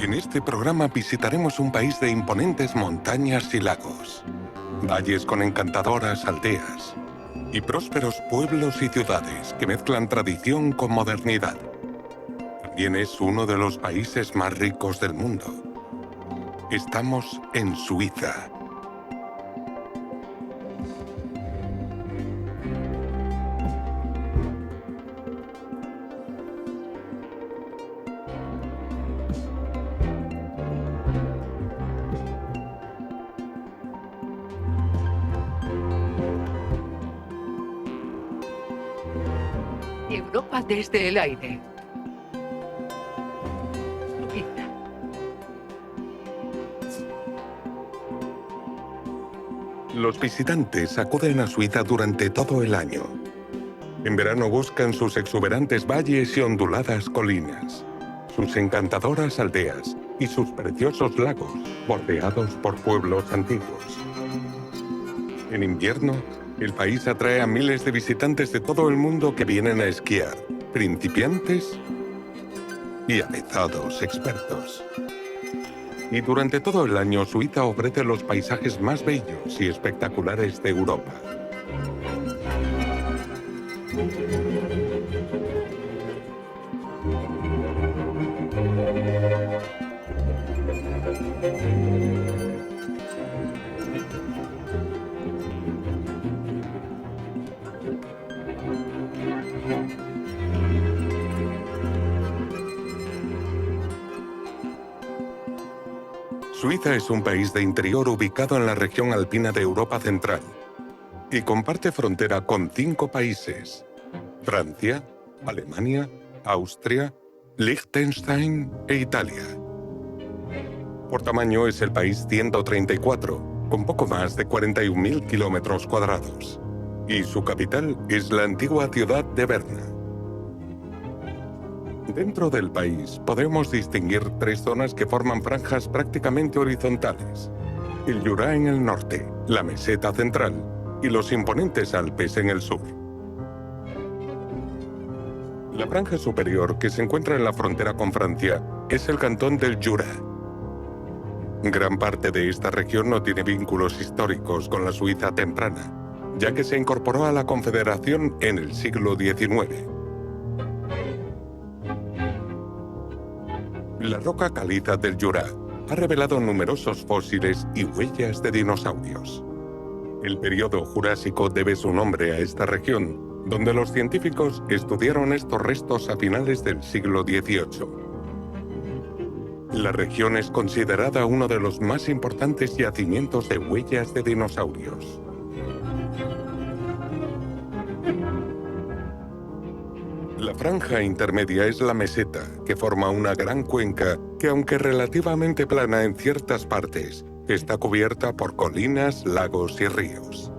En este programa visitaremos un país de imponentes montañas y lagos, valles con encantadoras aldeas y prósperos pueblos y ciudades que mezclan tradición con modernidad. También es uno de los países más ricos del mundo. Estamos en Suiza. Europa desde el aire. Suiza. Los visitantes acuden a Suiza durante todo el año. En verano buscan sus exuberantes valles y onduladas colinas, sus encantadoras aldeas y sus preciosos lagos, bordeados por pueblos antiguos. En invierno, el país atrae a miles de visitantes de todo el mundo que vienen a esquiar, principiantes y avezados expertos. Y durante todo el año, Suiza ofrece los paisajes más bellos y espectaculares de Europa. Suiza es un país de interior ubicado en la región alpina de Europa Central y comparte frontera con 5 países: Francia, Alemania, Austria, Liechtenstein e Italia. Por tamaño es el país 134, con poco más de 41.000 kilómetros cuadrados. Y su capital es la antigua ciudad de Berna. Dentro del país podemos distinguir 3 zonas que forman franjas prácticamente horizontales: el Jura en el norte, la meseta central y los imponentes Alpes en el sur. La franja superior, que se encuentra en la frontera con Francia, es el cantón del Jura. Gran parte de esta región no tiene vínculos históricos con la Suiza temprana, ya que se incorporó a la Confederación en el siglo XIX. La roca caliza del Jura ha revelado numerosos fósiles y huellas de dinosaurios. El período Jurásico debe su nombre a esta región, donde los científicos estudiaron estos restos a finales del siglo XVIII. La región es considerada uno de los más importantes yacimientos de huellas de dinosaurios. La franja intermedia es la meseta, que forma una gran cuenca que, aunque relativamente plana en ciertas partes, está cubierta por colinas, lagos y ríos.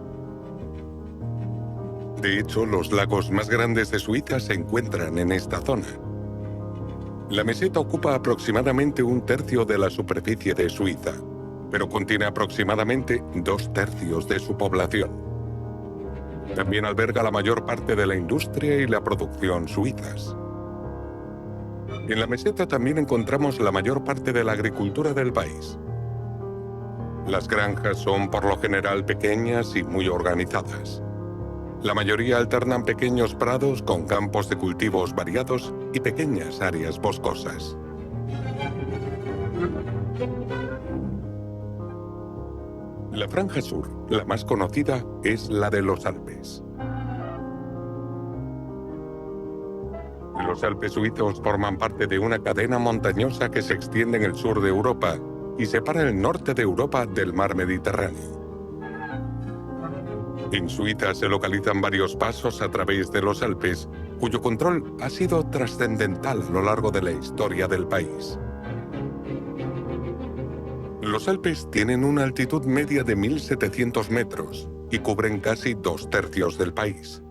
De hecho, los lagos más grandes de Suiza se encuentran en esta zona. La meseta ocupa aproximadamente 1/3 de la superficie de Suiza, pero contiene aproximadamente 2/3 de su población. También alberga la mayor parte de la industria y la producción suizas. En la meseta también encontramos la mayor parte de la agricultura del país. Las granjas son por lo general pequeñas y muy organizadas. La mayoría alternan pequeños prados con campos de cultivos variados y pequeñas áreas boscosas. La franja sur, la más conocida, es la de los Alpes. Los Alpes suizos forman parte de una cadena montañosa que se extiende en el sur de Europa y separa el norte de Europa del mar Mediterráneo. En Suiza se localizan varios pasos a través de los Alpes, cuyo control ha sido trascendental a lo largo de la historia del país. Los Alpes tienen una altitud media de 1.700 metros y cubren casi 2/3 del país.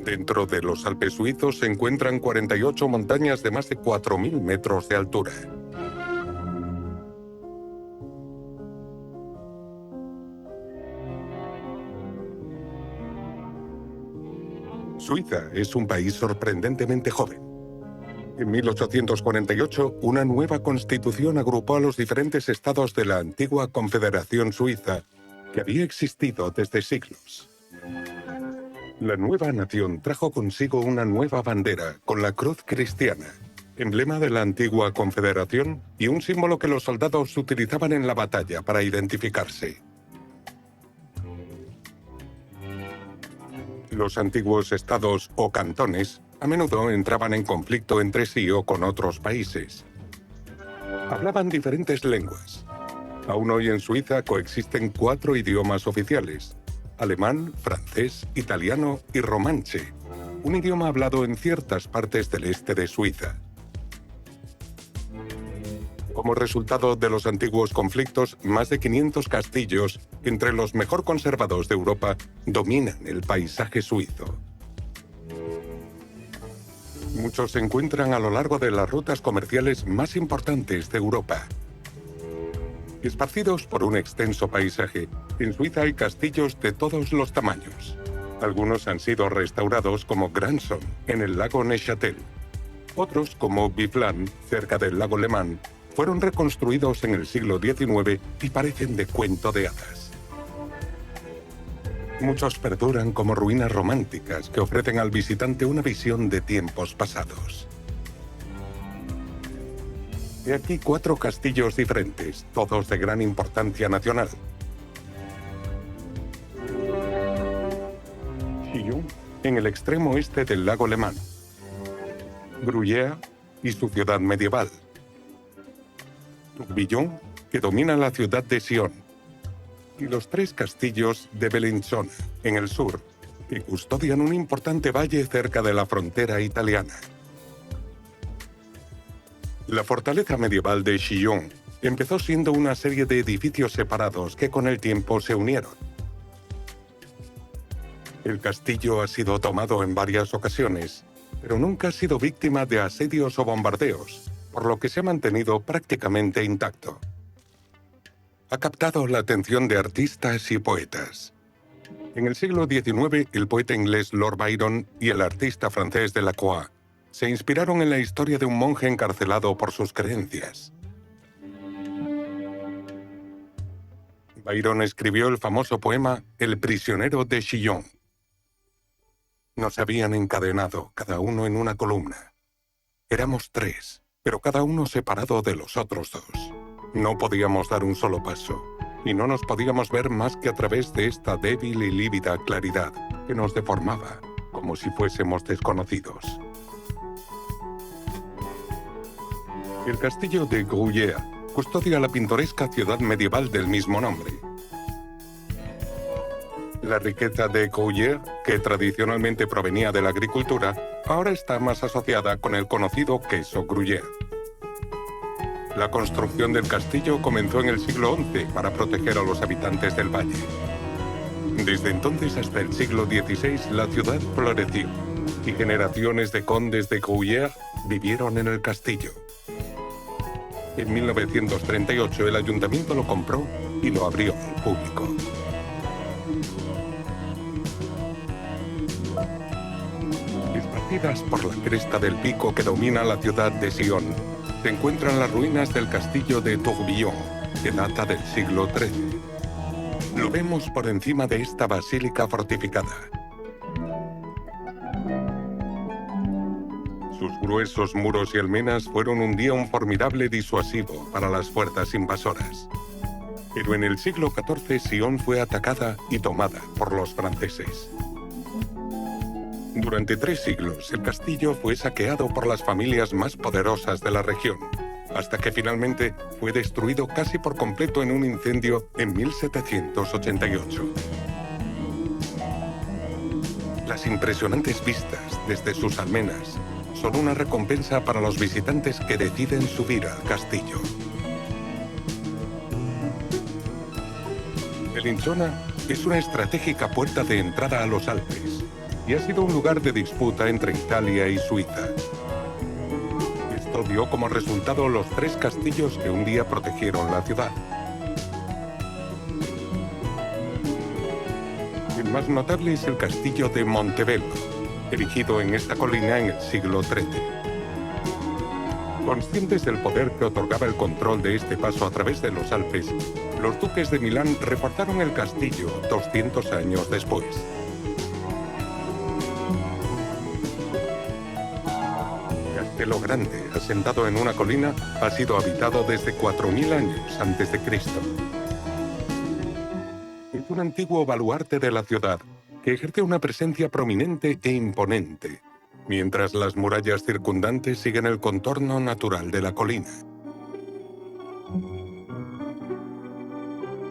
Dentro de los Alpes suizos se encuentran 48 montañas de más de 4.000 metros de altura. Suiza es un país sorprendentemente joven. En 1848, una nueva constitución agrupó a los diferentes estados de la antigua Confederación Suiza, que había existido desde siglos. La nueva nación trajo consigo una nueva bandera con la cruz cristiana, emblema de la antigua Confederación y un símbolo que los soldados utilizaban en la batalla para identificarse. Los antiguos estados o cantones a menudo entraban en conflicto entre sí o con otros países. Hablaban diferentes lenguas. Aún hoy en Suiza coexisten 4 idiomas oficiales: alemán, francés, italiano y romanche, un idioma hablado en ciertas partes del este de Suiza. Como resultado de los antiguos conflictos, más de 500 castillos, entre los mejor conservados de Europa, dominan el paisaje suizo. Muchos se encuentran a lo largo de las rutas comerciales más importantes de Europa. Esparcidos por un extenso paisaje, en Suiza hay castillos de todos los tamaños. Algunos han sido restaurados como Grandson, en el lago Neuchâtel. Otros, como Biflan, cerca del lago Le Mans, fueron reconstruidos en el siglo XIX y parecen de cuento de hadas. Muchos perduran como ruinas románticas que ofrecen al visitante una visión de tiempos pasados. He aquí 4 castillos diferentes, todos de gran importancia nacional. Chillon, en el extremo este del lago Le Mans. Gruyère y su ciudad medieval. Tourbillon, que domina la ciudad de Sion. Y los 3 castillos de Bellinzona, en el sur, que custodian un importante valle cerca de la frontera italiana. La fortaleza medieval de Chillon empezó siendo una serie de edificios separados que con el tiempo se unieron. El castillo ha sido tomado en varias ocasiones, pero nunca ha sido víctima de asedios o bombardeos, por lo que se ha mantenido prácticamente intacto. Ha captado la atención de artistas y poetas. En el siglo XIX, el poeta inglés Lord Byron y el artista francés Delacroix se inspiraron en la historia de un monje encarcelado por sus creencias. Byron escribió el famoso poema El prisionero de Chillon. Nos habían encadenado, cada uno en una columna. Éramos 3, pero cada uno separado de los otros 2. No podíamos dar un solo paso, y no nos podíamos ver más que a través de esta débil y lívida claridad que nos deformaba, como si fuésemos desconocidos. El castillo de Gruyère custodia la pintoresca ciudad medieval del mismo nombre. La riqueza de Gruyère, que tradicionalmente provenía de la agricultura, ahora está más asociada con el conocido queso Gruyère. La construcción del castillo comenzó en el siglo XI para proteger a los habitantes del valle. Desde entonces hasta el siglo XVI la ciudad floreció y generaciones de condes de Gruyère vivieron en el castillo. En 1938 el ayuntamiento lo compró y lo abrió al público. Esparcidas por la cresta del pico que domina la ciudad de Sion, se encuentran las ruinas del castillo de Tourbillon, que data del siglo XIII. Lo vemos por encima de esta basílica fortificada. Sus gruesos muros y almenas fueron un día un formidable disuasivo para las fuerzas invasoras. Pero en el siglo XIV Sion fue atacada y tomada por los franceses. Durante 3 siglos, el castillo fue saqueado por las familias más poderosas de la región, hasta que finalmente fue destruido casi por completo en un incendio en 1788. Las impresionantes vistas desde sus almenas son una recompensa para los visitantes que deciden subir al castillo. Bellinzona es una estratégica puerta de entrada a los Alpes y ha sido un lugar de disputa entre Italia y Suiza. Esto dio como resultado los 3 castillos que un día protegieron la ciudad. El más notable es el castillo de Montebello, erigido en esta colina en el siglo XIII. Conscientes del poder que otorgaba el control de este paso a través de los Alpes, los duques de Milán reforzaron el castillo 200 años después. Castelo Grande, asentado en una colina, ha sido habitado desde 4000 años antes de Cristo. Es un antiguo baluarte de la ciudad que ejerce una presencia prominente e imponente, mientras las murallas circundantes siguen el contorno natural de la colina.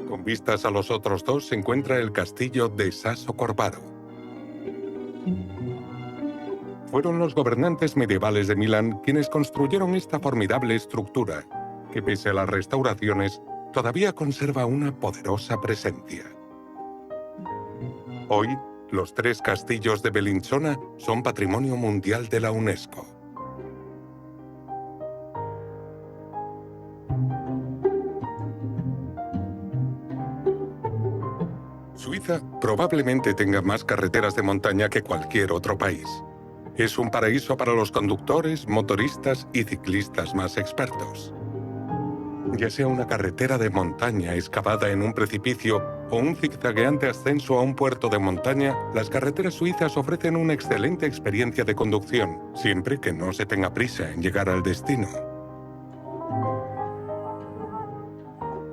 Con vistas a los otros dos se encuentra el castillo de Sasso Corvaro. Fueron los gobernantes medievales de Milán quienes construyeron esta formidable estructura, que pese a las restauraciones, todavía conserva una poderosa presencia. Hoy, los 3 castillos de Bellinzona son Patrimonio Mundial de la UNESCO. Suiza probablemente tenga más carreteras de montaña que cualquier otro país. Es un paraíso para los conductores, motoristas y ciclistas más expertos. Ya sea una carretera de montaña excavada en un precipicio o un zigzagueante ascenso a un puerto de montaña, las carreteras suizas ofrecen una excelente experiencia de conducción, siempre que no se tenga prisa en llegar al destino.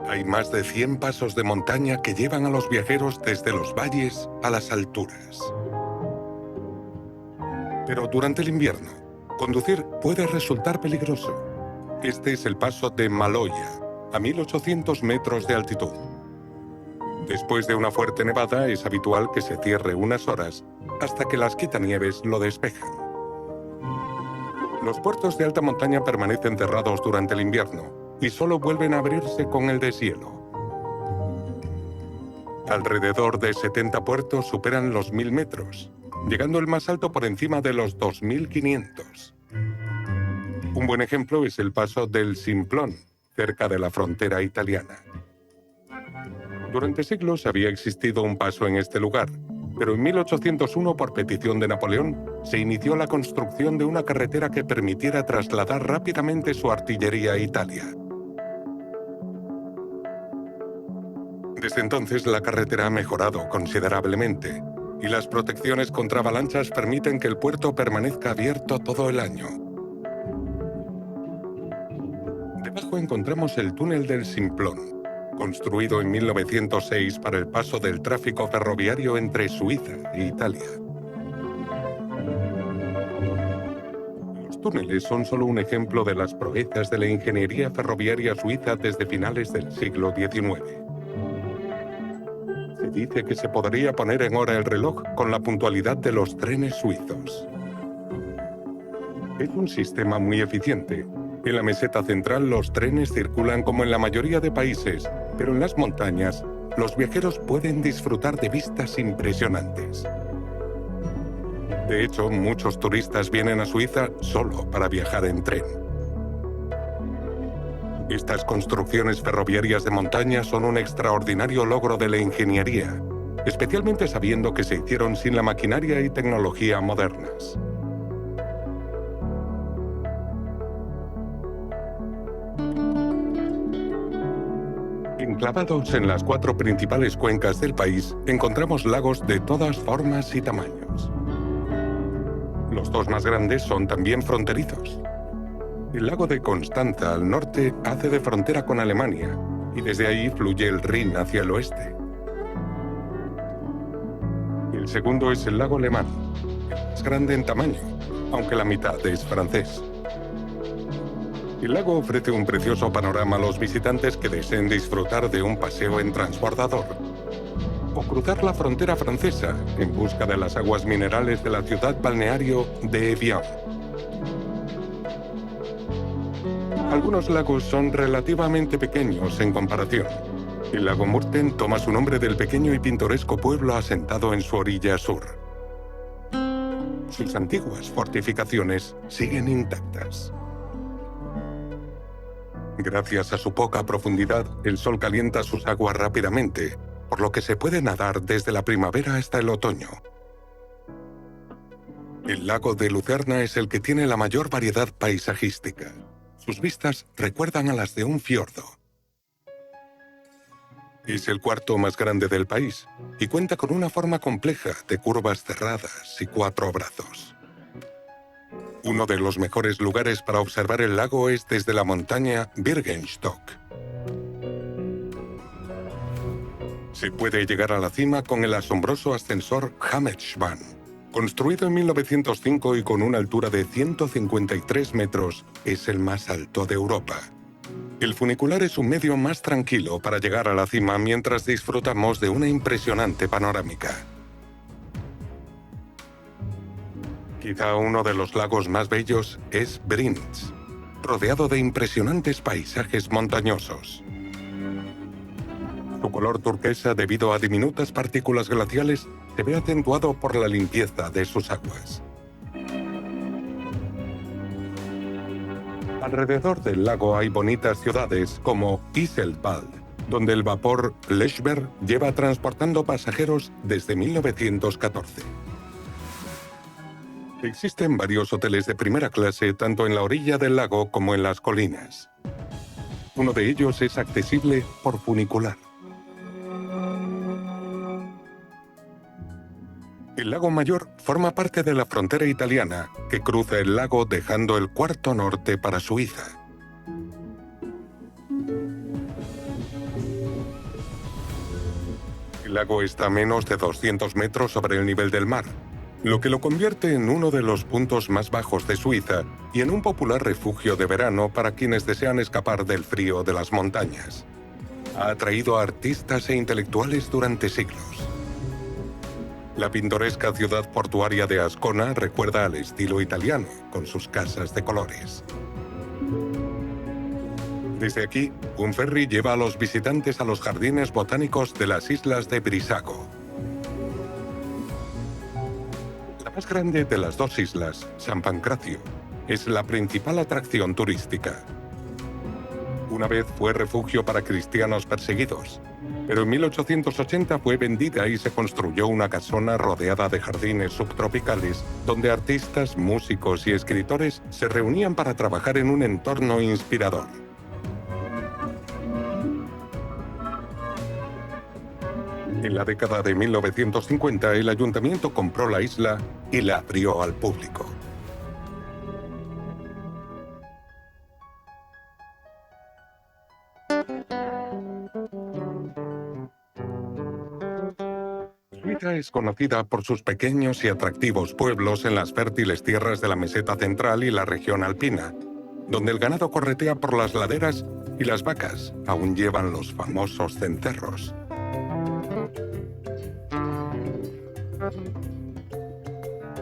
Hay más de 100 pasos de montaña que llevan a los viajeros desde los valles a las alturas. Pero durante el invierno, conducir puede resultar peligroso. Este es el paso de Maloja, a 1800 metros de altitud. Después de una fuerte nevada, es habitual que se cierre unas horas hasta que las quitanieves lo despejan. Los puertos de alta montaña permanecen cerrados durante el invierno y solo vuelven a abrirse con el deshielo. Alrededor de 70 puertos superan los 1000 metros, llegando el más alto por encima de los 2500. Un buen ejemplo es el paso del Simplon, cerca de la frontera italiana. Durante siglos había existido un paso en este lugar, pero en 1801, por petición de Napoleón, se inició la construcción de una carretera que permitiera trasladar rápidamente su artillería a Italia. Desde entonces, la carretera ha mejorado considerablemente, y las protecciones contra avalanchas permiten que el puerto permanezca abierto todo el año. Debajo encontramos el túnel del Simplon, construido en 1906 para el paso del tráfico ferroviario entre Suiza e Italia. Los túneles son solo un ejemplo de las proezas de la ingeniería ferroviaria suiza desde finales del siglo XIX. Se dice que se podría poner en hora el reloj con la puntualidad de los trenes suizos. Es un sistema muy eficiente. En la meseta central los trenes circulan como en la mayoría de países, pero en las montañas los viajeros pueden disfrutar de vistas impresionantes. De hecho, muchos turistas vienen a Suiza solo para viajar en tren. Estas construcciones ferroviarias de montaña son un extraordinario logro de la ingeniería, especialmente sabiendo que se hicieron sin la maquinaria y tecnología modernas. Enclavados en las 4 principales cuencas del país, encontramos lagos de todas formas y tamaños. Los 2 más grandes son también fronterizos. El lago de Constanza al norte hace de frontera con Alemania, y desde ahí fluye el Rin hacia el oeste. El segundo es el lago Le Mans, más grande en tamaño, aunque la mitad es francés. El lago ofrece un precioso panorama a los visitantes que deseen disfrutar de un paseo en transbordador o cruzar la frontera francesa en busca de las aguas minerales de la ciudad balneario de Evian. Algunos lagos son relativamente pequeños en comparación. El lago Murten toma su nombre del pequeño y pintoresco pueblo asentado en su orilla sur. Sus antiguas fortificaciones siguen intactas. Gracias a su poca profundidad, el sol calienta sus aguas rápidamente, por lo que se puede nadar desde la primavera hasta el otoño. El lago de Lucerna es el que tiene la mayor variedad paisajística. Sus vistas recuerdan a las de un fiordo. Es el cuarto más grande del país y cuenta con una forma compleja de curvas cerradas y 4 brazos. Uno de los mejores lugares para observar el lago es desde la montaña Birkenstock. Se puede llegar a la cima con el asombroso ascensor Hammersbahn, construido en 1905 y con una altura de 153 metros, es el más alto de Europa. El funicular es un medio más tranquilo para llegar a la cima mientras disfrutamos de una impresionante panorámica. Quizá uno de los lagos más bellos es Brinz, rodeado de impresionantes paisajes montañosos. Su color turquesa, debido a diminutas partículas glaciales, se ve acentuado por la limpieza de sus aguas. Alrededor del lago hay bonitas ciudades como Iselwald, donde el vapor Lechberg lleva transportando pasajeros desde 1914. Existen varios hoteles de primera clase tanto en la orilla del lago como en las colinas. Uno de ellos es accesible por funicular. El lago Mayor forma parte de la frontera italiana, que cruza el lago dejando el cuarto norte para Suiza. El lago está a menos de 200 metros sobre el nivel del mar, lo que lo convierte en uno de los puntos más bajos de Suiza y en un popular refugio de verano para quienes desean escapar del frío de las montañas. Ha atraído a artistas e intelectuales durante siglos. La pintoresca ciudad portuaria de Ascona recuerda al estilo italiano, con sus casas de colores. Desde aquí, un ferry lleva a los visitantes a los jardines botánicos de las islas de Brissago. La más grande de las dos islas, San Pancracio, es la principal atracción turística. Una vez fue refugio para cristianos perseguidos, pero en 1880 fue vendida y se construyó una casona rodeada de jardines subtropicales donde artistas, músicos y escritores se reunían para trabajar en un entorno inspirador. En la década de 1950, el ayuntamiento compró la isla y la abrió al público. Suiza es conocida por sus pequeños y atractivos pueblos en las fértiles tierras de la meseta central y la región alpina, donde el ganado corretea por las laderas y las vacas aún llevan los famosos cencerros.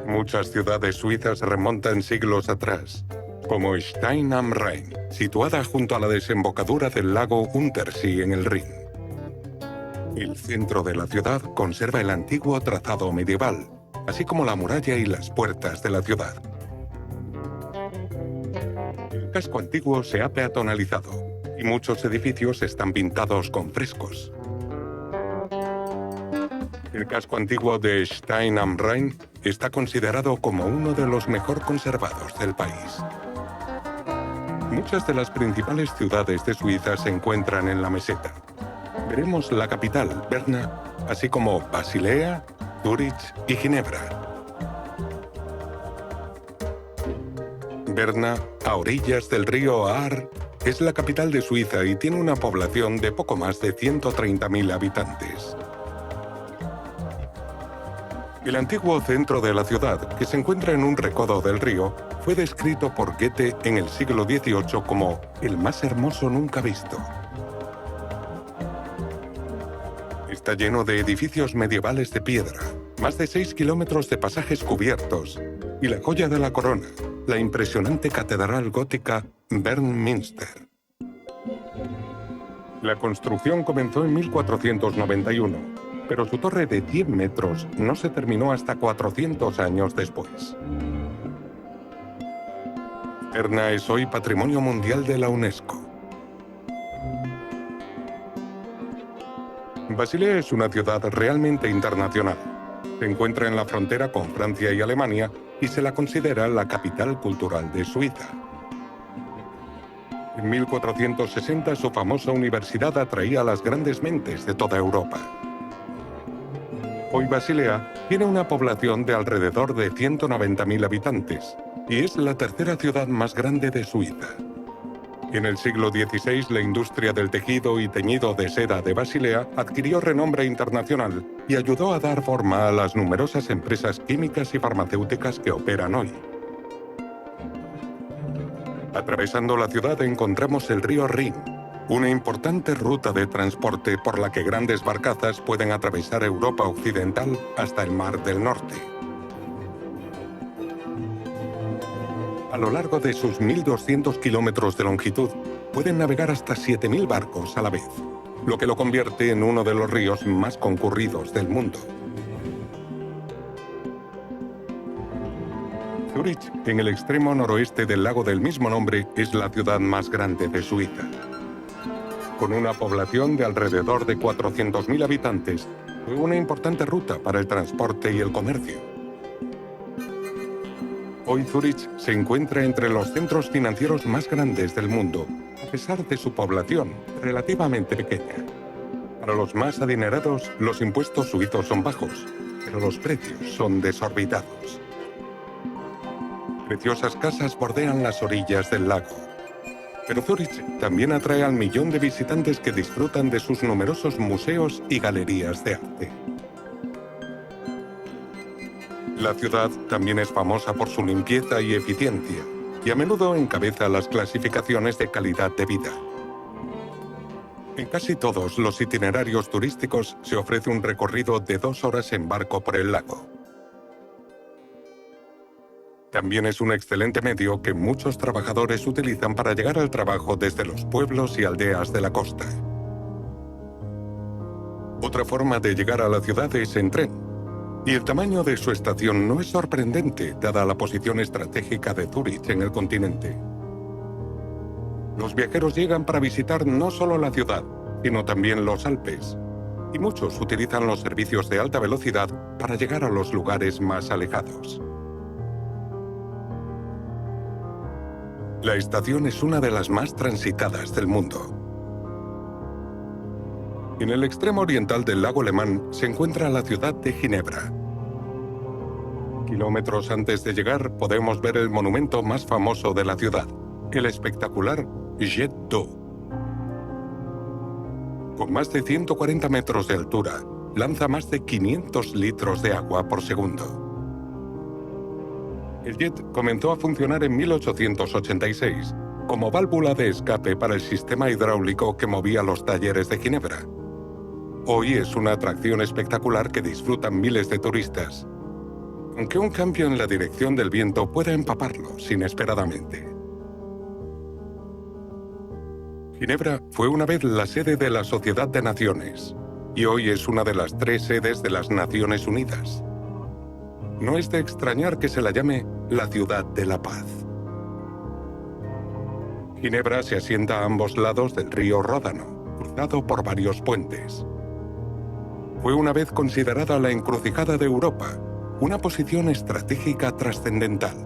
Muchas ciudades suizas remontan siglos atrás, como Stein am Rhein, situada junto a la desembocadura del lago Untersee en el Rin. El centro de la ciudad conserva el antiguo trazado medieval, así como la muralla y las puertas de la ciudad. El casco antiguo se ha peatonalizado y muchos edificios están pintados con frescos. El casco antiguo de Stein am Rhein está considerado como uno de los mejor conservados del país. Muchas de las principales ciudades de Suiza se encuentran en la meseta. Veremos la capital, Berna, así como Basilea, Zúrich y Ginebra. Berna, a orillas del río Aar, es la capital de Suiza y tiene una población de poco más de 130.000 habitantes. El antiguo centro de la ciudad, que se encuentra en un recodo del río, fue descrito por Goethe en el siglo XVIII como el más hermoso nunca visto. Está lleno de edificios medievales de piedra, más de 6 kilómetros de pasajes cubiertos y la joya de la corona, la impresionante catedral gótica Bernminster. La construcción comenzó en 1491, pero su torre de 100 metros no se terminó hasta 400 años después. Berna es hoy Patrimonio Mundial de la UNESCO. Basilea es una ciudad realmente internacional. Se encuentra en la frontera con Francia y Alemania y se la considera la capital cultural de Suiza. En 1460 su famosa universidad atraía a las grandes mentes de toda Europa. Hoy Basilea tiene una población de alrededor de 190.000 habitantes y es la tercera ciudad más grande de Suiza. En el siglo XVI, la industria del tejido y teñido de seda de Basilea adquirió renombre internacional y ayudó a dar forma a las numerosas empresas químicas y farmacéuticas que operan hoy. Atravesando la ciudad encontramos el río Rin, una importante ruta de transporte por la que grandes barcazas pueden atravesar Europa occidental hasta el Mar del Norte. A lo largo de sus 1.200 kilómetros de longitud, pueden navegar hasta 7.000 barcos a la vez, lo que lo convierte en uno de los ríos más concurridos del mundo. Zúrich, en el extremo noroeste del lago del mismo nombre, es la ciudad más grande de Suiza. Con una población de alrededor de 400.000 habitantes, fue una importante ruta para el transporte y el comercio. Hoy Zúrich se encuentra entre los centros financieros más grandes del mundo, a pesar de su población relativamente pequeña. Para los más adinerados, los impuestos suizos son bajos, pero los precios son desorbitados. Preciosas casas bordean las orillas del lago. Pero Zúrich también atrae al millón de visitantes que disfrutan de sus numerosos museos y galerías de arte. La ciudad también es famosa por su limpieza y eficiencia, y a menudo encabeza las clasificaciones de calidad de vida. En casi todos los itinerarios turísticos se ofrece un recorrido de 2 horas en barco por el lago. También es un excelente medio que muchos trabajadores utilizan para llegar al trabajo desde los pueblos y aldeas de la costa. Otra forma de llegar a la ciudad es en tren. Y el tamaño de su estación no es sorprendente, dada la posición estratégica de Zúrich en el continente. Los viajeros llegan para visitar no solo la ciudad, sino también los Alpes, y muchos utilizan los servicios de alta velocidad para llegar a los lugares más alejados. La estación es una de las más transitadas del mundo. En el extremo oriental del lago Lemán se encuentra la ciudad de Ginebra. Kilómetros antes de llegar podemos ver el monumento más famoso de la ciudad, el espectacular Jet d'eau. Con más de 140 metros de altura, lanza más de 500 litros de agua por segundo. El jet comenzó a funcionar en 1886 como válvula de escape para el sistema hidráulico que movía los talleres de Ginebra. Hoy es una atracción espectacular que disfrutan miles de turistas, aunque un cambio en la dirección del viento pueda empaparlos inesperadamente. Ginebra fue una vez la sede de la Sociedad de Naciones, y hoy es una de las 3 sedes de las Naciones Unidas. No es de extrañar que se la llame la ciudad de la paz. Ginebra se asienta a ambos lados del río Ródano, cruzado por varios puentes. Fue una vez considerada la encrucijada de Europa, una posición estratégica trascendental.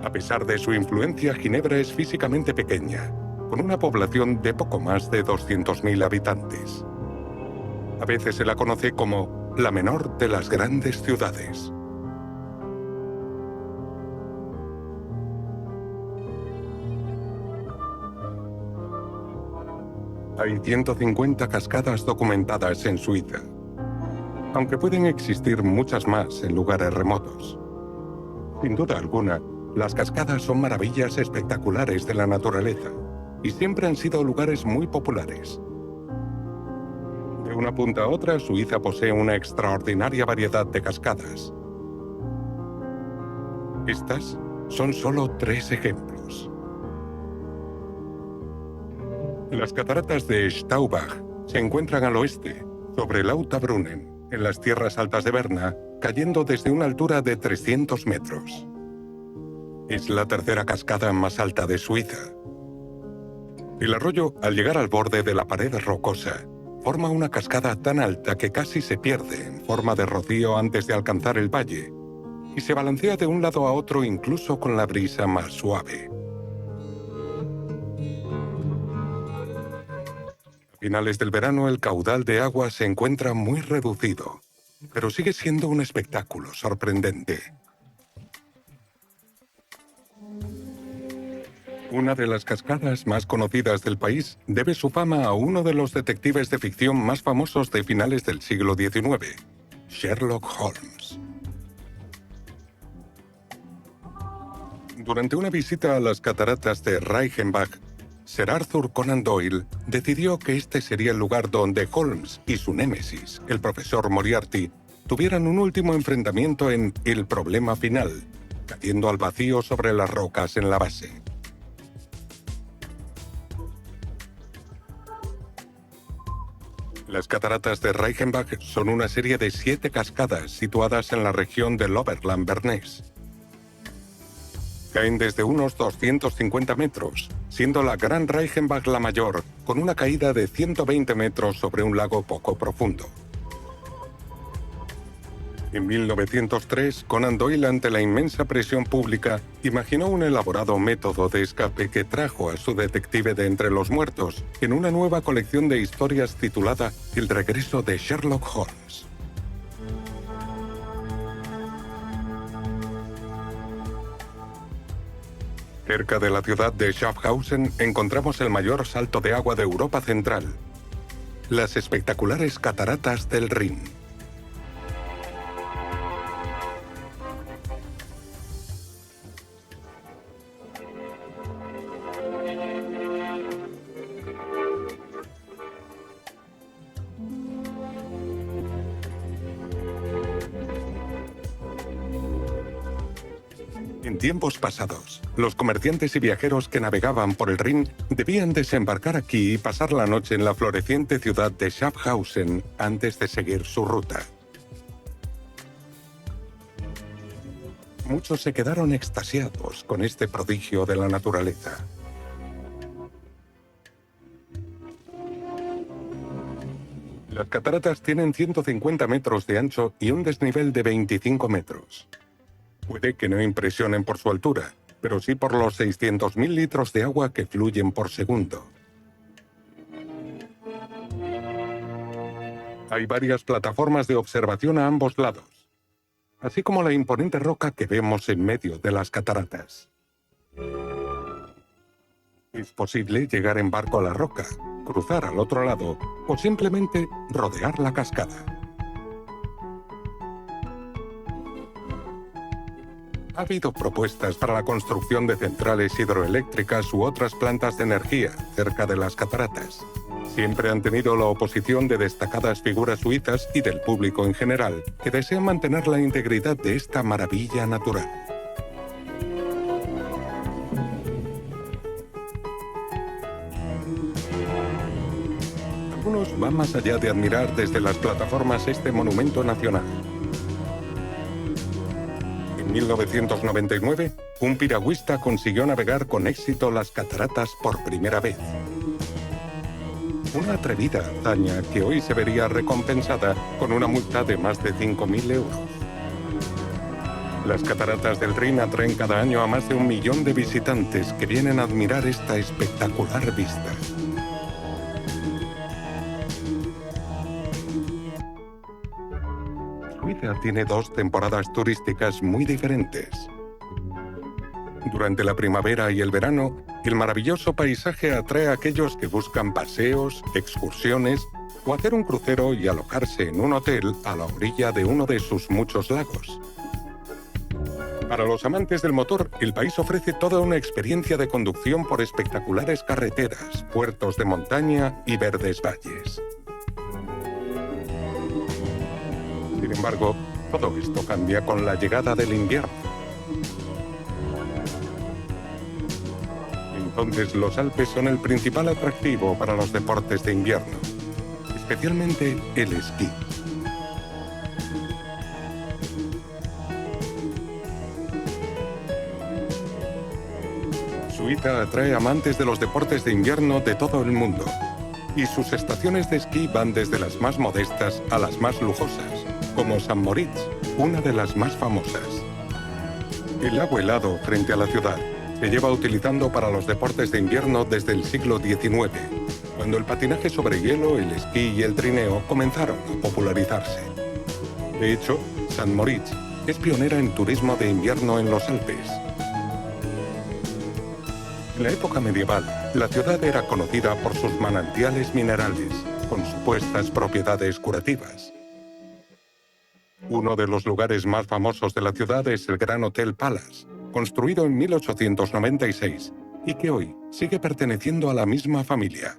A pesar de su influencia, Ginebra es físicamente pequeña, con una población de poco más de 200.000 habitantes. A veces se la conoce como la menor de las grandes ciudades. Hay 150 cascadas documentadas en Suiza, aunque pueden existir muchas más en lugares remotos. Sin duda alguna, las cascadas son maravillas espectaculares de la naturaleza y siempre han sido lugares muy populares. De una punta a otra, Suiza posee una extraordinaria variedad de cascadas. Estas son solo 3 ejemplos. Las cataratas de Staubach se encuentran al oeste, sobre Lauterbrunnen, en las tierras altas de Berna, cayendo desde una altura de 300 metros. Es la tercera cascada más alta de Suiza. El arroyo, al llegar al borde de la pared rocosa, forma una cascada tan alta que casi se pierde en forma de rocío antes de alcanzar el valle, y se balancea de un lado a otro incluso con la brisa más suave. finales del verano el caudal de agua se encuentra muy reducido, pero sigue siendo un espectáculo sorprendente. Una de las cascadas más conocidas del país debe su fama a uno de los detectives de ficción más famosos de finales del siglo XIX, Sherlock Holmes. Durante una visita a las cataratas de Reichenbach, Sir Arthur Conan Doyle decidió que este sería el lugar donde Holmes y su némesis, el profesor Moriarty, tuvieran un último enfrentamiento en El problema final, cayendo al vacío sobre las rocas en la base. Las cataratas de Reichenbach son una serie de 7 cascadas situadas en la región del Oberland Bernés. Caen desde unos 250 metros, siendo la Gran Reichenbach la mayor, con una caída de 120 metros sobre un lago poco profundo. En 1903, Conan Doyle, ante la inmensa presión pública, imaginó un elaborado método de escape que trajo a su detective de entre los muertos en una nueva colección de historias titulada El regreso de Sherlock Holmes. Cerca de la ciudad de Schaffhausen encontramos el mayor salto de agua de Europa Central, las espectaculares cataratas del Rin. En tiempos pasados, los comerciantes y viajeros que navegaban por el Rin debían desembarcar aquí y pasar la noche en la floreciente ciudad de Schaffhausen antes de seguir su ruta. Muchos se quedaron extasiados con este prodigio de la naturaleza. Las cataratas tienen 150 metros de ancho y un desnivel de 25 metros. Puede que no impresionen por su altura, pero sí por los 600.000 litros de agua que fluyen por segundo. Hay varias plataformas de observación a ambos lados, así como la imponente roca que vemos en medio de las cataratas. Es posible llegar en barco a la roca, cruzar al otro lado o simplemente rodear la cascada. Ha habido propuestas para la construcción de centrales hidroeléctricas u otras plantas de energía cerca de las cataratas. Siempre han tenido la oposición de destacadas figuras suizas y del público en general, que desean mantener la integridad de esta maravilla natural. Algunos van más allá de admirar desde las plataformas este monumento nacional. En 1999, un piragüista consiguió navegar con éxito las cataratas por primera vez. Una atrevida hazaña que hoy se vería recompensada con una multa de más de 5.000 euros. Las cataratas del Rin atraen cada año a más de 1 millón de visitantes que vienen a admirar esta espectacular vista. Suiza tiene 2 temporadas turísticas muy diferentes. Durante la primavera y el verano, el maravilloso paisaje atrae a aquellos que buscan paseos, excursiones o hacer un crucero y alojarse en un hotel a la orilla de uno de sus muchos lagos. Para los amantes del motor, el país ofrece toda una experiencia de conducción por espectaculares carreteras, puertos de montaña y verdes valles. Sin embargo, todo esto cambia con la llegada del invierno. Entonces los Alpes son el principal atractivo para los deportes de invierno, especialmente el esquí. Suiza atrae amantes de los deportes de invierno de todo el mundo, y sus estaciones de esquí van desde las más modestas a las más lujosas, como St. Moritz, una de las más famosas. El lago helado frente a la ciudad, Se lleva utilizando para los deportes de invierno desde el siglo XIX, cuando el patinaje sobre hielo, el esquí y el trineo comenzaron a popularizarse. De hecho, St. Moritz es pionera en turismo de invierno en los Alpes. En la época medieval, la ciudad era conocida por sus manantiales minerales, con supuestas propiedades curativas. Uno de los lugares más famosos de la ciudad es el Gran Hotel Palace, construido en 1896 y que hoy sigue perteneciendo a la misma familia.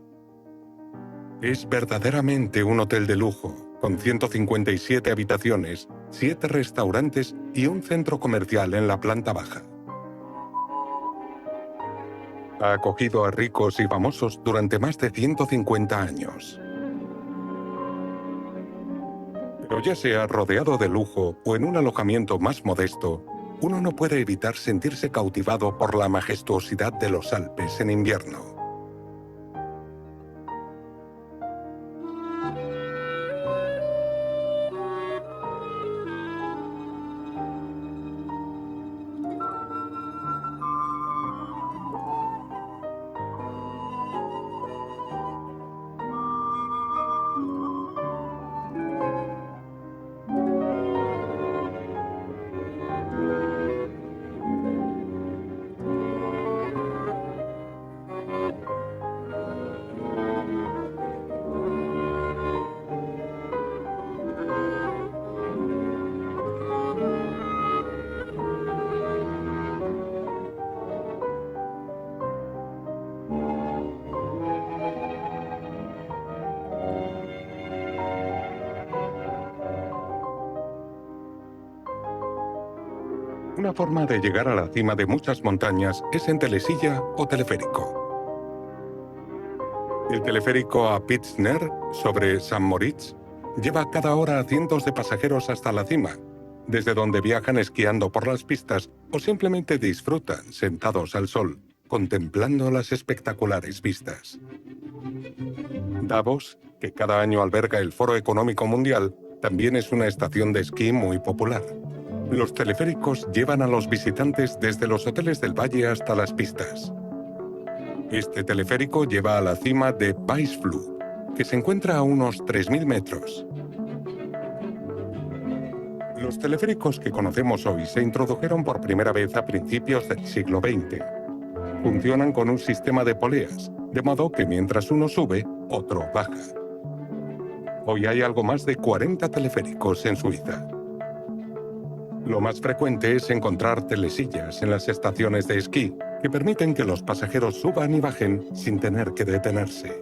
Es verdaderamente un hotel de lujo, con 157 habitaciones, 7 restaurantes y un centro comercial en la planta baja. Ha acogido a ricos y famosos durante más de 150 años. Pero ya sea rodeado de lujo o en un alojamiento más modesto, uno no puede evitar sentirse cautivado por la majestuosidad de los Alpes en invierno. Una forma de llegar a la cima de muchas montañas es en telesilla o teleférico. El teleférico a Pfitzner, sobre St. Moritz, lleva cada hora a cientos de pasajeros hasta la cima, desde donde viajan esquiando por las pistas o simplemente disfrutan sentados al sol, contemplando las espectaculares vistas. Davos, que cada año alberga el Foro Económico Mundial, también es una estación de esquí muy popular. Los teleféricos llevan a los visitantes desde los hoteles del valle hasta las pistas. Este teleférico lleva a la cima de Weißflug, que se encuentra a unos 3.000 metros. Los teleféricos que conocemos hoy se introdujeron por primera vez a principios del siglo XX. Funcionan con un sistema de poleas, de modo que mientras uno sube, otro baja. Hoy hay algo más de 40 teleféricos en Suiza. Lo más frecuente es encontrar telesillas en las estaciones de esquí, que permiten que los pasajeros suban y bajen sin tener que detenerse.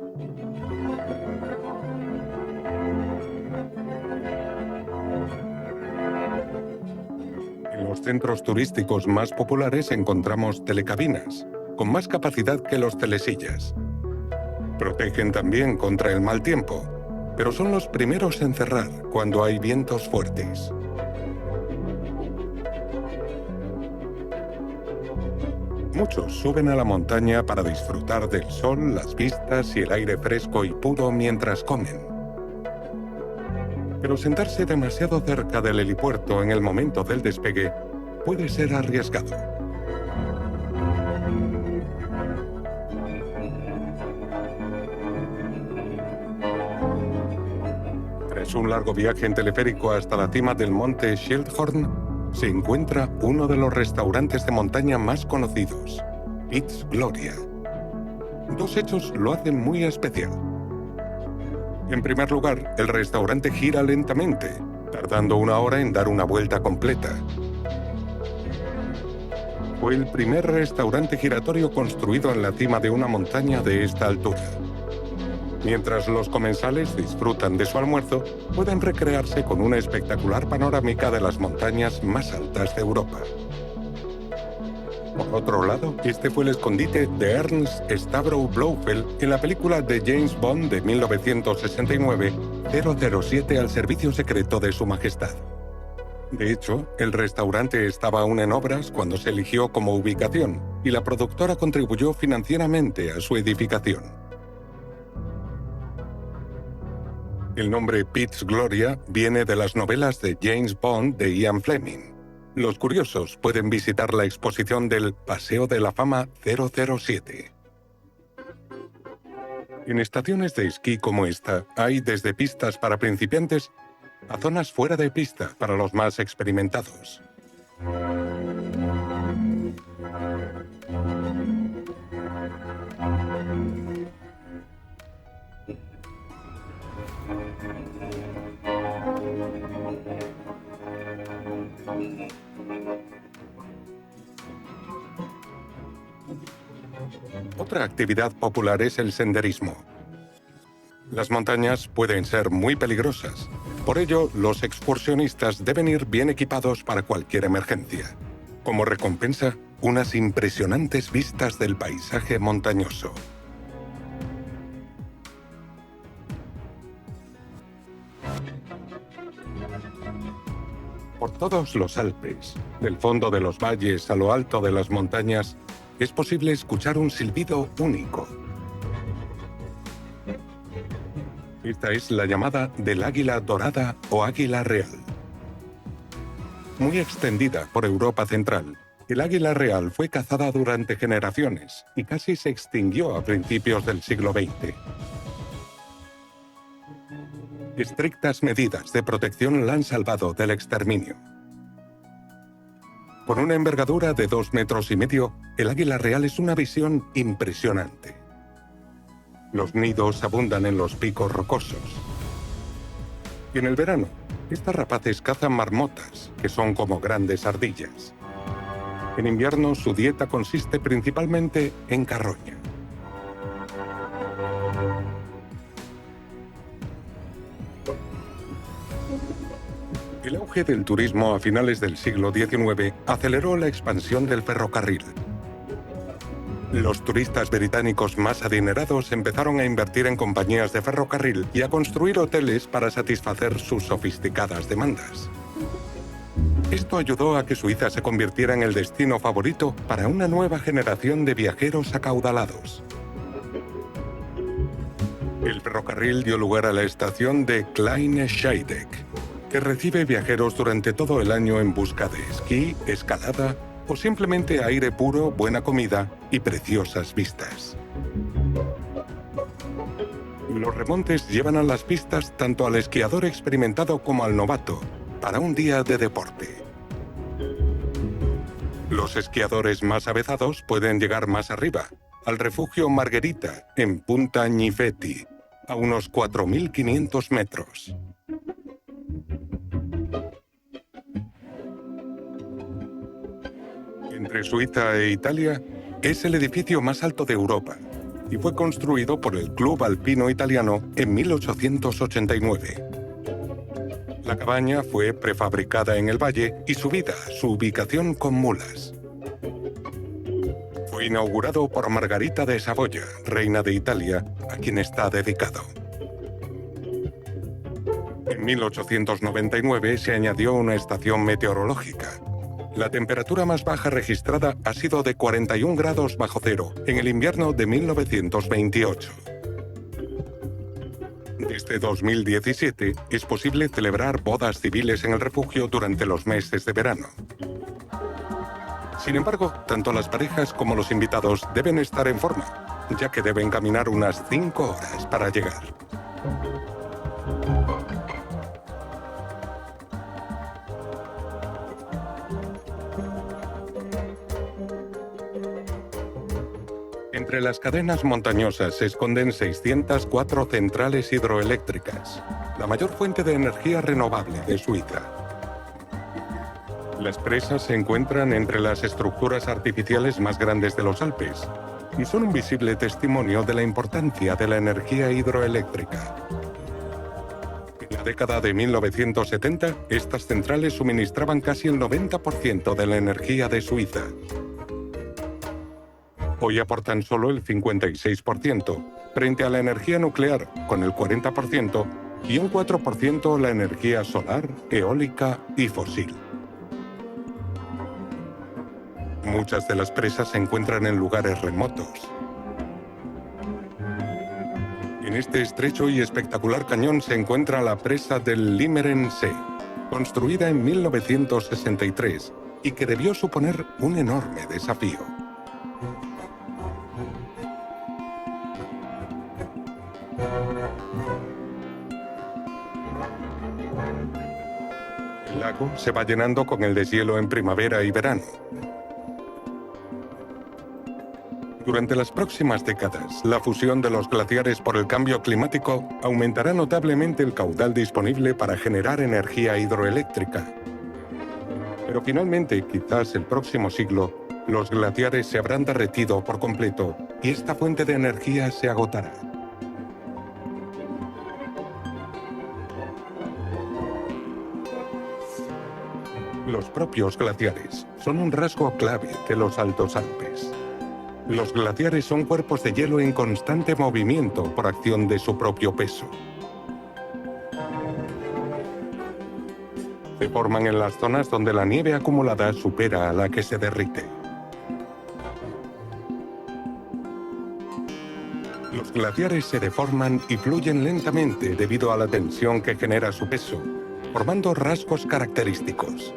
En los centros turísticos más populares encontramos telecabinas, con más capacidad que los telesillas. Protegen también contra el mal tiempo, pero son los primeros en cerrar cuando hay vientos fuertes. Muchos suben a la montaña para disfrutar del sol, las vistas y el aire fresco y puro mientras comen. Pero sentarse demasiado cerca del helipuerto en el momento del despegue puede ser arriesgado. Tras un largo viaje en teleférico hasta la cima del monte Schildhorn, se encuentra uno de los restaurantes de montaña más conocidos, Piz Gloria. Dos hechos lo hacen muy especial. En primer lugar, el restaurante gira lentamente, tardando 1 hora en dar una vuelta completa. Fue el primer restaurante giratorio construido en la cima de una montaña de esta altura. Mientras los comensales disfrutan de su almuerzo, pueden recrearse con una espectacular panorámica de las montañas más altas de Europa. Por otro lado, este fue el escondite de Ernst Stavro Blofeld en la película de James Bond de 1969, 007 al servicio secreto de Su Majestad. De hecho, el restaurante estaba aún en obras cuando se eligió como ubicación, y la productora contribuyó financieramente a su edificación. El nombre Piz Gloria viene de las novelas de James Bond de Ian Fleming. Los curiosos pueden visitar la exposición del Paseo de la Fama 007. En estaciones de esquí como esta, hay desde pistas para principiantes a zonas fuera de pista para los más experimentados. Otra actividad popular es el senderismo. Las montañas pueden ser muy peligrosas. Por ello, los excursionistas deben ir bien equipados para cualquier emergencia. Como recompensa, unas impresionantes vistas del paisaje montañoso. Por todos los Alpes, del fondo de los valles a lo alto de las montañas, es posible escuchar un silbido único. Esta es la llamada del águila dorada o águila real. Muy extendida por Europa Central, el águila real fue cazada durante generaciones y casi se extinguió a principios del siglo XX. Estrictas medidas de protección la han salvado del exterminio. Con una envergadura de 2,5 metros, el águila real es una visión impresionante. Los nidos abundan en los picos rocosos. Y en el verano, estas rapaces cazan marmotas, que son como grandes ardillas. En invierno, su dieta consiste principalmente en carroña. El auge del turismo a finales del siglo XIX aceleró la expansión del ferrocarril. Los turistas británicos más adinerados empezaron a invertir en compañías de ferrocarril y a construir hoteles para satisfacer sus sofisticadas demandas. Esto ayudó a que Suiza se convirtiera en el destino favorito para una nueva generación de viajeros acaudalados. El ferrocarril dio lugar a la estación de Kleine Scheidegg, que recibe viajeros durante todo el año en busca de esquí, escalada o simplemente aire puro, buena comida y preciosas vistas. Los remontes llevan a las pistas tanto al esquiador experimentado como al novato, para un día de deporte. Los esquiadores más avezados pueden llegar más arriba, al refugio Margherita, en Punta Gnifetti, a unos 4.500 metros. Entre Suiza e Italia, es el edificio más alto de Europa y fue construido por el Club Alpino Italiano en 1889. La cabaña fue prefabricada en el valle y subida a su ubicación con mulas. Fue inaugurado por Margarita de Saboya, reina de Italia, a quien está dedicado. En 1899 se añadió una estación meteorológica. La temperatura más baja registrada ha sido de 41 grados bajo cero en el invierno de 1928. Desde 2017 es posible celebrar bodas civiles en el refugio durante los meses de verano. Sin embargo, tanto las parejas como los invitados deben estar en forma, ya que deben caminar unas 5 horas para llegar. Entre las cadenas montañosas se esconden 604 centrales hidroeléctricas, la mayor fuente de energía renovable de Suiza. Las presas se encuentran entre las estructuras artificiales más grandes de los Alpes y son un visible testimonio de la importancia de la energía hidroeléctrica. En la década de 1970, estas centrales suministraban casi el 90% de la energía de Suiza. Hoy aportan solo el 56%, frente a la energía nuclear, con el 40%, y un 4% la energía solar, eólica y fósil. Muchas de las presas se encuentran en lugares remotos. En este estrecho y espectacular cañón se encuentra la presa del Limmerensee, construida en 1963 y que debió suponer un enorme desafío. El lago se va llenando con el deshielo en primavera y verano. Durante las próximas décadas, la fusión de los glaciares por el cambio climático aumentará notablemente el caudal disponible para generar energía hidroeléctrica. Pero finalmente, quizás el próximo siglo, los glaciares se habrán derretido por completo y esta fuente de energía se agotará. Los propios glaciares son un rasgo clave de los Altos Alpes. Los glaciares son cuerpos de hielo en constante movimiento por acción de su propio peso. Se forman en las zonas donde la nieve acumulada supera a la que se derrite. Los glaciares se deforman y fluyen lentamente debido a la tensión que genera su peso, formando rasgos característicos.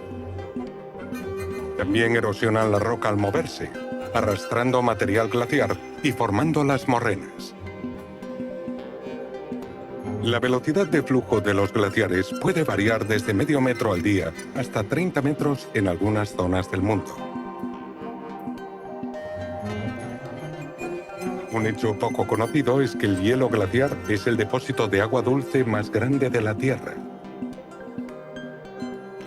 También erosionan la roca al moverse, arrastrando material glaciar y formando las morrenas. La velocidad de flujo de los glaciares puede variar desde medio metro al día hasta 30 metros en algunas zonas del mundo. Un hecho poco conocido es que el hielo glaciar es el depósito de agua dulce más grande de la Tierra.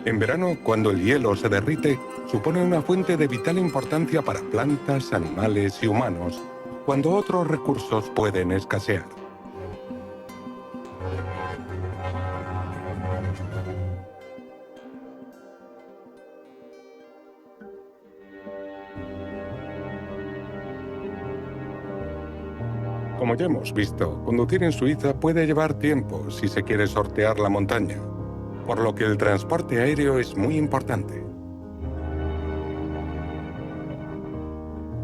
En verano, cuando el hielo se derrite, supone una fuente de vital importancia para plantas, animales y humanos, cuando otros recursos pueden escasear. Como ya hemos visto, conducir en Suiza puede llevar tiempo si se quiere sortear la montaña, por lo que el transporte aéreo es muy importante.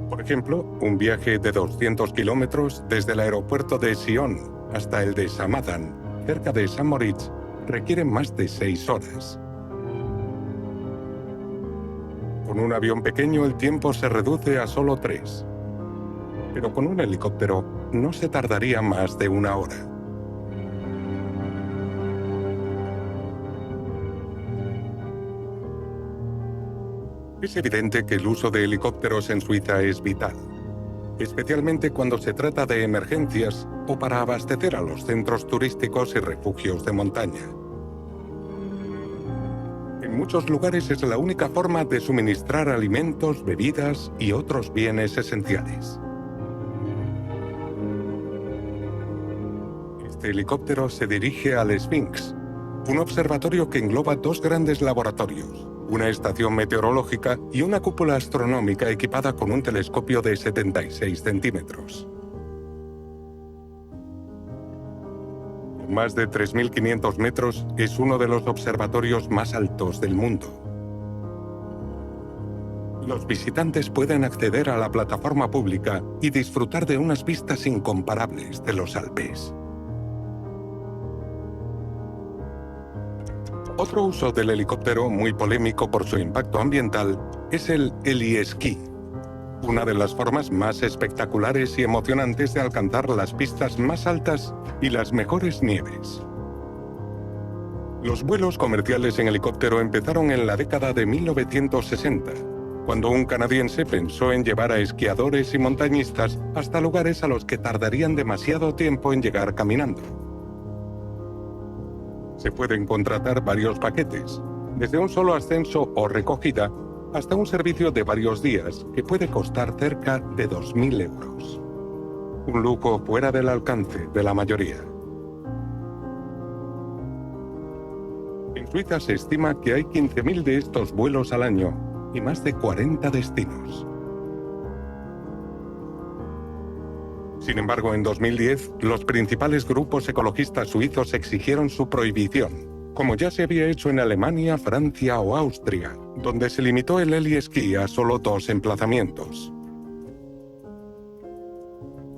Por ejemplo, un viaje de 200 kilómetros desde el aeropuerto de Sion hasta el de Samadan, cerca de St. Moritz, requiere más de 6 horas. Con un avión pequeño el tiempo se reduce a solo 3. Pero con un helicóptero no se tardaría más de 1 hora. Es evidente que el uso de helicópteros en Suiza es vital, especialmente cuando se trata de emergencias o para abastecer a los centros turísticos y refugios de montaña. En muchos lugares es la única forma de suministrar alimentos, bebidas y otros bienes esenciales. Este helicóptero se dirige al Sphinx, un observatorio que engloba 2 grandes laboratorios, una estación meteorológica y una cúpula astronómica equipada con un telescopio de 76 centímetros. Con más de 3.500 metros, es uno de los observatorios más altos del mundo. Los visitantes pueden acceder a la plataforma pública y disfrutar de unas vistas incomparables de los Alpes. Otro uso del helicóptero, muy polémico por su impacto ambiental, es el heli-esquí, una de las formas más espectaculares y emocionantes de alcanzar las pistas más altas y las mejores nieves. Los vuelos comerciales en helicóptero empezaron en la década de 1960, cuando un canadiense pensó en llevar a esquiadores y montañistas hasta lugares a los que tardarían demasiado tiempo en llegar caminando. Se pueden contratar varios paquetes, desde un solo ascenso o recogida hasta un servicio de varios días que puede costar cerca de 2.000 euros. Un lujo fuera del alcance de la mayoría. En Suiza se estima que hay 15.000 de estos vuelos al año y más de 40 destinos. Sin embargo, en 2010, los principales grupos ecologistas suizos exigieron su prohibición, como ya se había hecho en Alemania, Francia o Austria, donde se limitó el heli-esquí a solo 2 emplazamientos.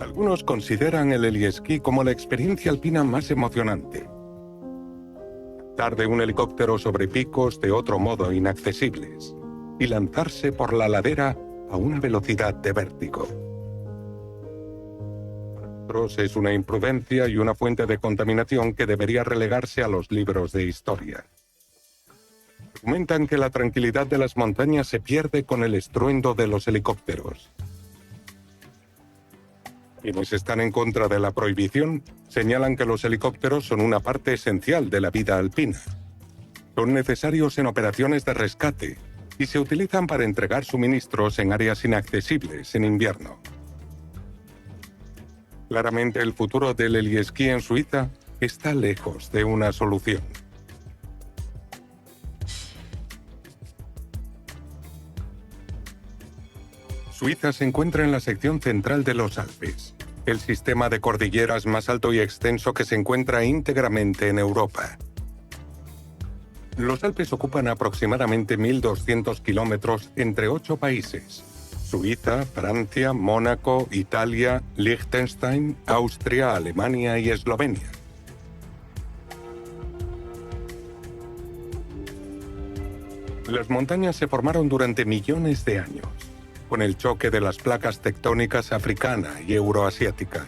Algunos consideran el heli-esquí como la experiencia alpina más emocionante. Saltar de un helicóptero sobre picos de otro modo inaccesibles. y lanzarse por la ladera a una velocidad de vértigo. Para otros es una imprudencia y una fuente de contaminación que debería relegarse a los libros de historia. Argumentan que la tranquilidad de las montañas se pierde con el estruendo de los helicópteros. Quienes están en contra de la prohibición señalan que los helicópteros son una parte esencial de la vida alpina. Son necesarios en operaciones de rescate y se utilizan para entregar suministros en áreas inaccesibles en invierno. Claramente el futuro del heliesquí en Suiza está lejos de una solución. Suiza se encuentra en la sección central de los Alpes, el sistema de cordilleras más alto y extenso que se encuentra íntegramente en Europa. Los Alpes ocupan aproximadamente 1.200 kilómetros entre 8 países: Suiza, Francia, Mónaco, Italia, Liechtenstein, Austria, Alemania y Eslovenia. Las montañas se formaron durante millones de años, con el choque de las placas tectónicas africana y euroasiática.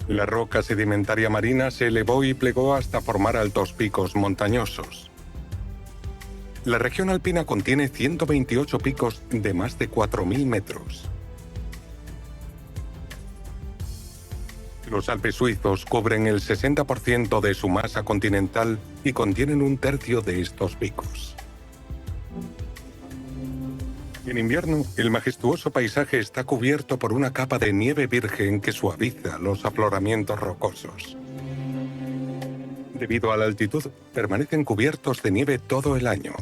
La roca sedimentaria marina se elevó y plegó hasta formar altos picos montañosos. La región alpina contiene 128 picos de más de 4.000 metros. Los Alpes suizos cubren el 60% de su masa continental y contienen un tercio de estos picos. En invierno, el majestuoso paisaje está cubierto por una capa de nieve virgen que suaviza los afloramientos rocosos. Debido a la altitud, permanecen cubiertos de nieve todo el año.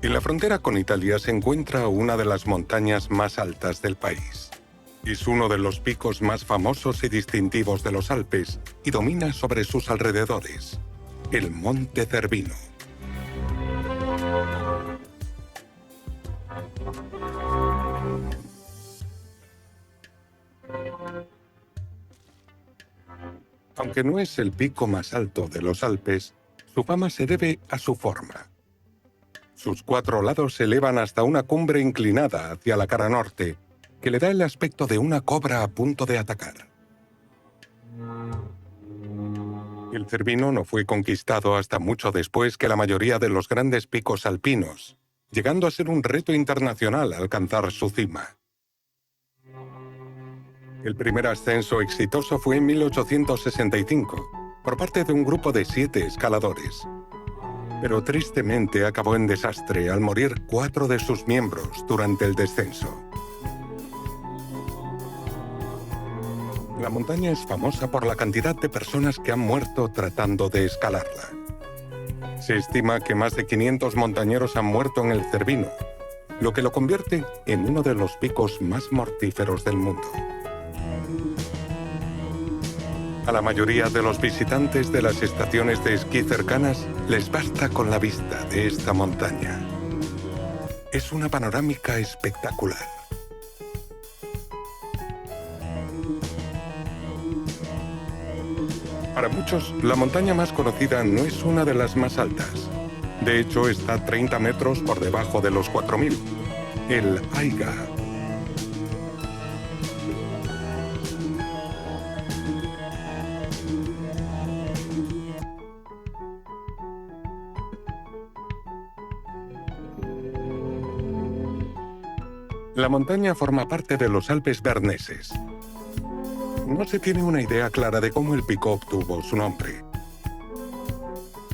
En la frontera con Italia se encuentra una de las montañas más altas del país. Es uno de los picos más famosos y distintivos de los Alpes y domina sobre sus alrededores, el Monte Cervino. Aunque no es el pico más alto de los Alpes, su fama se debe a su forma. Sus 4 lados se elevan hasta una cumbre inclinada hacia la cara norte, que le da el aspecto de una cobra a punto de atacar. El Cervino no fue conquistado hasta mucho después que la mayoría de los grandes picos alpinos, llegando a ser un reto internacional alcanzar su cima. El primer ascenso exitoso fue en 1865, por parte de un grupo de 7 escaladores. Pero tristemente acabó en desastre al morir 4 de sus miembros durante el descenso. La montaña es famosa por la cantidad de personas que han muerto tratando de escalarla. Se estima que más de 500 montañeros han muerto en el Cervino, lo que lo convierte en uno de los picos más mortíferos del mundo. A la mayoría de los visitantes de las estaciones de esquí cercanas les basta con la vista de esta montaña. Es una panorámica espectacular. Para muchos, la montaña más conocida no es una de las más altas. De hecho, está 30 metros por debajo de los 4.000, el Aiga. La montaña forma parte de los Alpes berneses. No se tiene una idea clara de cómo el pico obtuvo su nombre.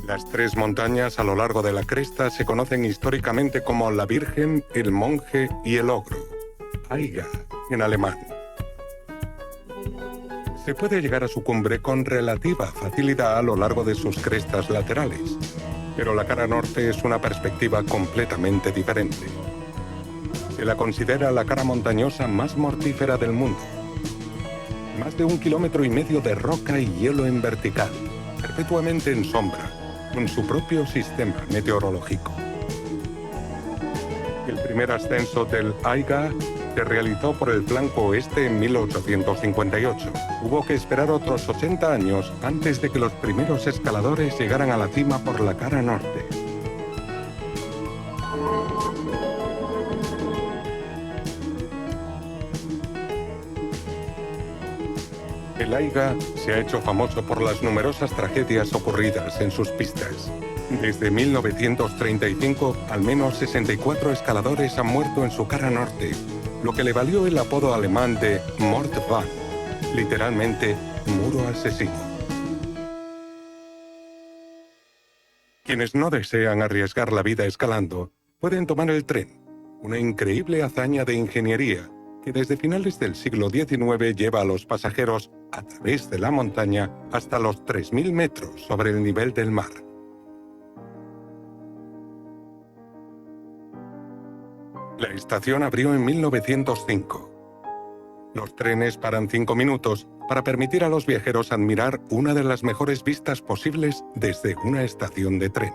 Las 3 montañas a lo largo de la cresta se conocen históricamente como la Virgen, el Monje y el Ogro, Aiga en alemán. Se puede llegar a su cumbre con relativa facilidad a lo largo de sus crestas laterales, pero la cara norte es una perspectiva completamente diferente. Se la considera la cara montañosa más mortífera del mundo. Más de 1,5 kilómetros de roca y hielo en vertical, perpetuamente en sombra, con su propio sistema meteorológico. El primer ascenso del Aiga se realizó por el flanco oeste en 1858. Hubo que esperar otros 80 años antes de que los primeros escaladores llegaran a la cima por la cara norte. El Eiger se ha hecho famoso por las numerosas tragedias ocurridas en sus pistas. Desde 1935, al menos 64 escaladores han muerto en su cara norte, lo que le valió el apodo alemán de Mordwand, literalmente muro asesino. Quienes no desean arriesgar la vida escalando pueden tomar el tren, una increíble hazaña de ingeniería que desde finales del siglo XIX lleva a los pasajeros a través de la montaña hasta los 3.000 metros sobre el nivel del mar. La estación abrió en 1905. Los trenes paran 5 minutos para permitir a los viajeros admirar una de las mejores vistas posibles desde una estación de tren.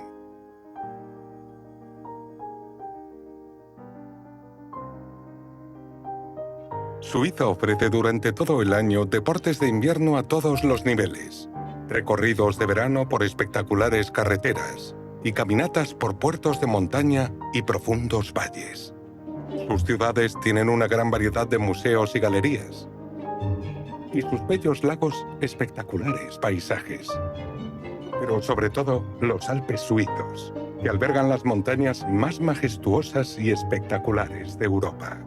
Suiza ofrece durante todo el año deportes de invierno a todos los niveles, recorridos de verano por espectaculares carreteras y caminatas por puertos de montaña y profundos valles. Sus ciudades tienen una gran variedad de museos y galerías, y sus bellos lagos espectaculares paisajes. Pero sobre todo los Alpes suizos, que albergan las montañas más majestuosas y espectaculares de Europa.